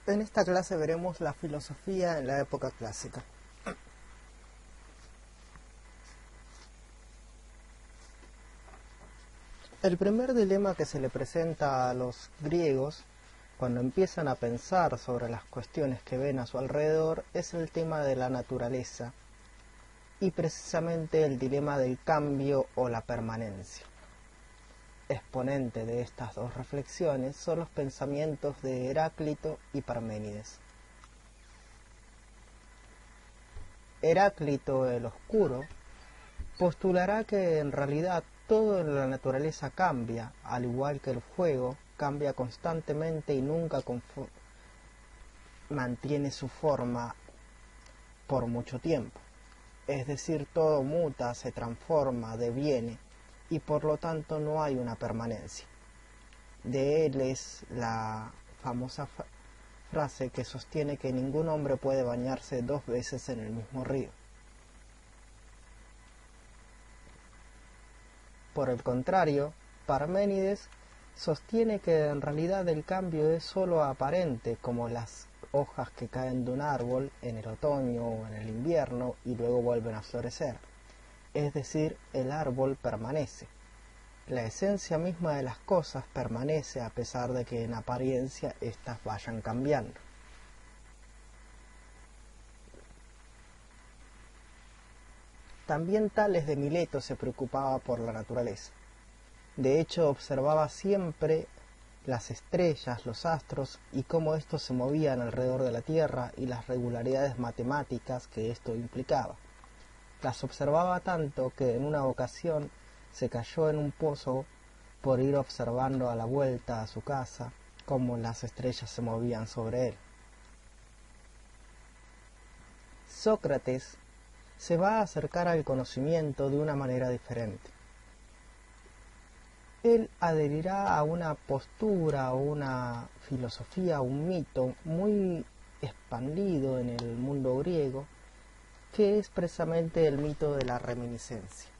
En esta clase veremos la filosofía en la época clásica. El primer dilema que se le presenta a los griegos cuando empiezan a pensar sobre las cuestiones que ven a su alrededor es el tema de la naturaleza y precisamente el dilema del cambio o la permanencia. Exponente de estas dos reflexiones son los pensamientos de Heráclito y Parménides. Heráclito el Oscuro postulará que en realidad todo en la naturaleza cambia, al igual que el fuego cambia constantemente y nunca mantiene su forma por mucho tiempo. Es decir, todo muta, se transforma, deviene y por lo tanto no hay una permanencia. De él es la famosa frase que sostiene que ningún hombre puede bañarse 2 veces en el mismo río. Por el contrario, Parménides sostiene que en realidad el cambio es sólo aparente, como las hojas que caen de un árbol en el otoño o en el invierno y luego vuelven a florecer. Es decir, el árbol permanece. La esencia misma de las cosas permanece a pesar de que en apariencia éstas vayan cambiando. También Tales de Mileto se preocupaba por la naturaleza. De hecho, observaba siempre las estrellas, los astros y cómo estos se movían alrededor de la Tierra y las regularidades matemáticas que esto implicaba. Las observaba tanto que en una ocasión se cayó en un pozo por ir observando a la vuelta a su casa cómo las estrellas se movían sobre él. Sócrates se va a acercar al conocimiento de una manera diferente. Él adherirá a una postura o una filosofía, un mito muy expandido en el mundo griego, que es precisamente el mito de la reminiscencia,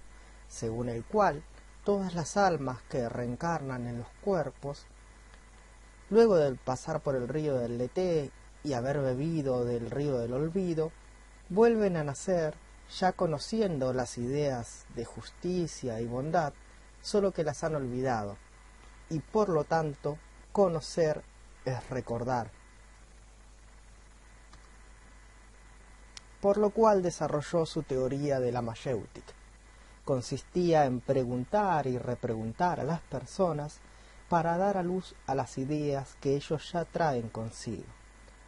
según el cual todas las almas que reencarnan en los cuerpos, luego de pasar por el río del Lethe y haber bebido del río del olvido, vuelven a nacer ya conociendo las ideas de justicia y bondad, solo que las han olvidado, y por lo tanto, conocer es recordar. Por lo cual desarrolló su teoría de la mayéutica. Consistía en preguntar y repreguntar a las personas para dar a luz a las ideas que ellos ya traen consigo.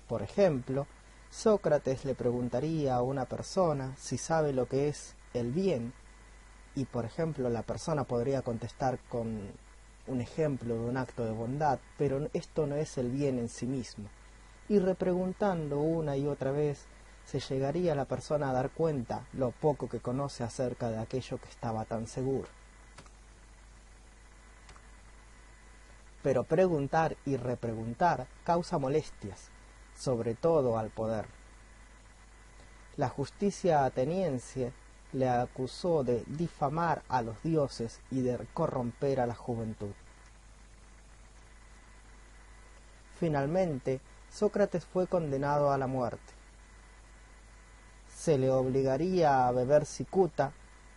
Por ejemplo, Sócrates le preguntaría a una persona si sabe lo que es el bien, y por ejemplo la persona podría contestar con un ejemplo de un acto de bondad, pero esto no es el bien en sí mismo. Y repreguntando una y otra vez, se llegaría la persona a dar cuenta lo poco que conoce acerca de aquello que estaba tan seguro. Pero preguntar y repreguntar causa molestias, sobre todo al poder. La justicia ateniense le acusó de difamar a los dioses y de corromper a la juventud. Finalmente, Sócrates fue condenado a la muerte. Se le obligaría a beber cicuta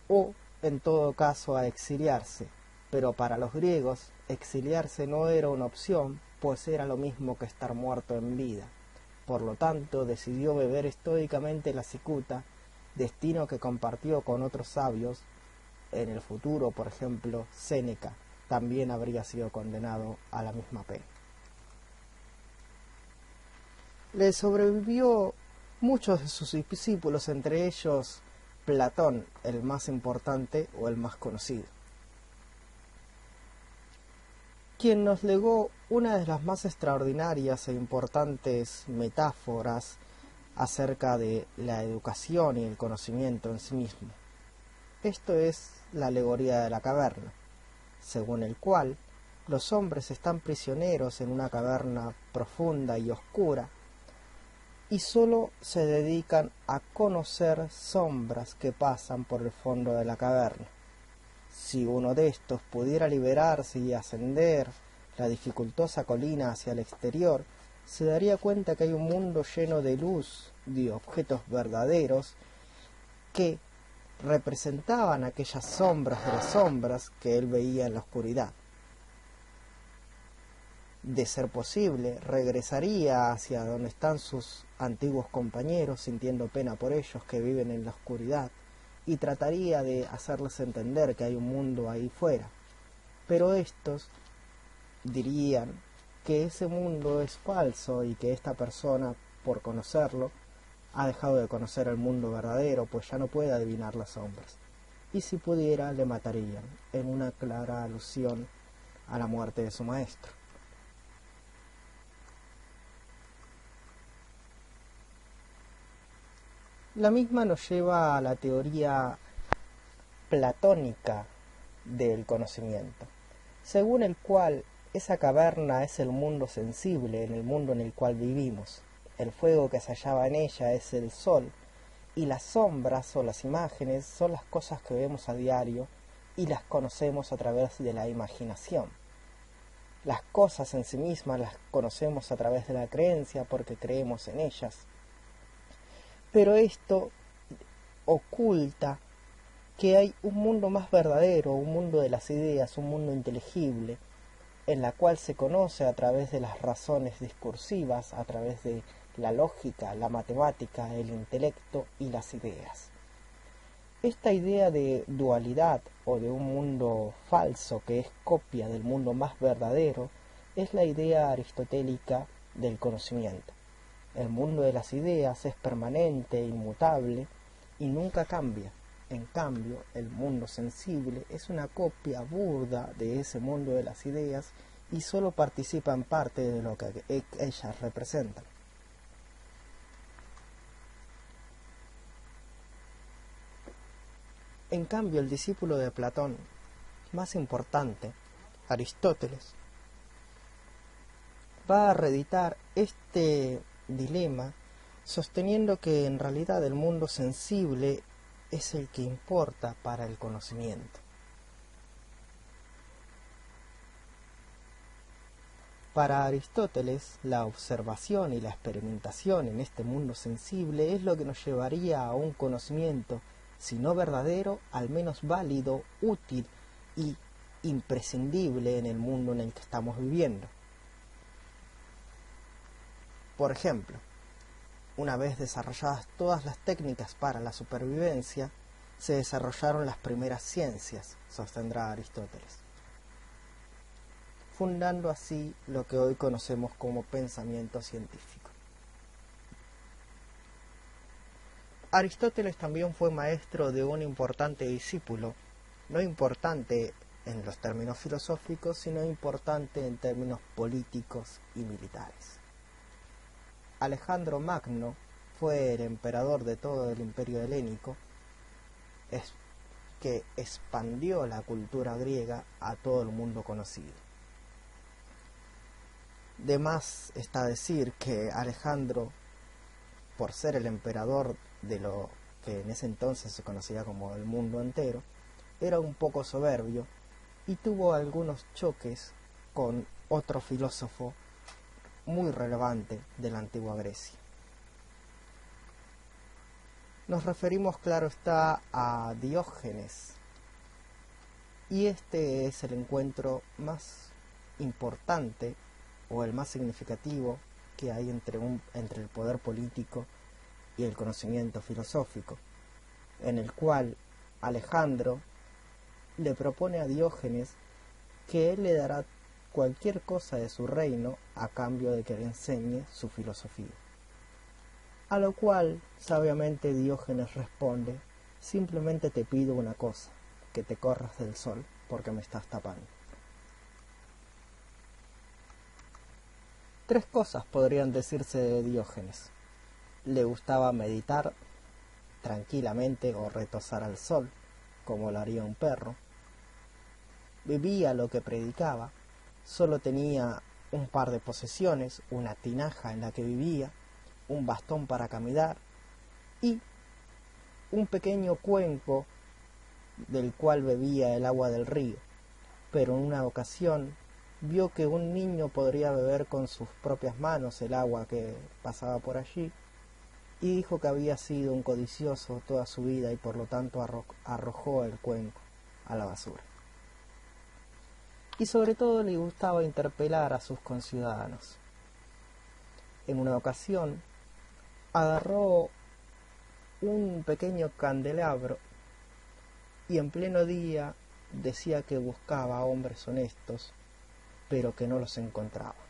o, en todo caso, a exiliarse, pero para los griegos, exiliarse no era una opción, pues era lo mismo que estar muerto en vida. Por lo tanto, decidió beber estoicamente la cicuta, destino que compartió con otros sabios. En el futuro, por ejemplo, Séneca también habría sido condenado a la misma pena. Le sobrevivió muchos de sus discípulos, entre ellos Platón, el más importante o el más conocido, quien nos legó una de las más extraordinarias e importantes metáforas acerca de la educación y el conocimiento en sí mismo. Esto es la alegoría de la caverna, según el cual los hombres están prisioneros en una caverna profunda y oscura y solo se dedican a conocer sombras que pasan por el fondo de la caverna. Si uno de estos pudiera liberarse y ascender la dificultosa colina hacia el exterior, se daría cuenta que hay un mundo lleno de luz, de objetos verdaderos, que representaban aquellas sombras de las sombras que él veía en la oscuridad. De ser posible, regresaría hacia donde están sus antiguos compañeros, sintiendo pena por ellos que viven en la oscuridad, y trataría de hacerles entender que hay un mundo ahí fuera. Pero estos dirían que ese mundo es falso y que esta persona, por conocerlo, ha dejado de conocer el mundo verdadero, pues ya no puede adivinar las sombras. Y si pudiera, le matarían, en una clara alusión a la muerte de su maestro. La misma nos lleva a la teoría platónica del conocimiento, según el cual esa caverna es el mundo sensible, en el mundo en el cual vivimos. El fuego que se hallaba en ella es el sol, y las sombras o las imágenes son las cosas que vemos a diario y las conocemos a través de la imaginación. Las cosas en sí mismas las conocemos a través de la creencia porque creemos en ellas. Pero esto oculta que hay un mundo más verdadero, un mundo de las ideas, un mundo inteligible, en la cual se conoce a través de las razones discursivas, a través de la lógica, la matemática, el intelecto y las ideas. Esta idea de dualidad o de un mundo falso que es copia del mundo más verdadero es la idea aristotélica del conocimiento. El mundo de las ideas es permanente, inmutable y nunca cambia. En cambio, el mundo sensible es una copia burda de ese mundo de las ideas y solo participa en parte de lo que ellas representan. En cambio, el discípulo de Platón más importante, Aristóteles, va a reeditar este dilema sosteniendo que en realidad el mundo sensible es el que importa para el conocimiento. Para Aristóteles, la observación y la experimentación en este mundo sensible es lo que nos llevaría a un conocimiento, si no verdadero, al menos válido, útil y imprescindible en el mundo en el que estamos viviendo. Por ejemplo, una vez desarrolladas todas las técnicas para la supervivencia, se desarrollaron las primeras ciencias, sostendrá Aristóteles, fundando así lo que hoy conocemos como pensamiento científico. Aristóteles también fue maestro de un importante discípulo, no importante en los términos filosóficos, sino importante en términos políticos y militares. Alejandro Magno fue el emperador de todo el imperio helénico, que expandió la cultura griega a todo el mundo conocido. De más está decir que Alejandro, por ser el emperador de lo que en ese entonces se conocía como el mundo entero, era un poco soberbio y tuvo algunos choques con otro filósofo muy relevante de la antigua Grecia. Nos referimos, claro está, a Diógenes, y este es el encuentro más importante o el más significativo que hay entre el poder político y el conocimiento filosófico, en el cual Alejandro le propone a Diógenes que él le dará cualquier cosa de su reino a cambio de que le enseñe su filosofía. A lo cual, sabiamente, Diógenes responde: simplemente te pido una cosa, que te corras del sol, porque me estás tapando. 3 cosas podrían decirse de Diógenes. Le gustaba meditar tranquilamente o retosar al sol, como lo haría un perro. Vivía lo que predicaba. Solo tenía un par de posesiones, una tinaja en la que vivía, un bastón para caminar y un pequeño cuenco del cual bebía el agua del río. Pero en una ocasión vio que un niño podría beber con sus propias manos el agua que pasaba por allí, y dijo que había sido un codicioso toda su vida y por lo tanto arrojó el cuenco a la basura. Y sobre todo le gustaba interpelar a sus conciudadanos. En una ocasión agarró un pequeño candelabro y en pleno día decía que buscaba hombres honestos, pero que no los encontraba.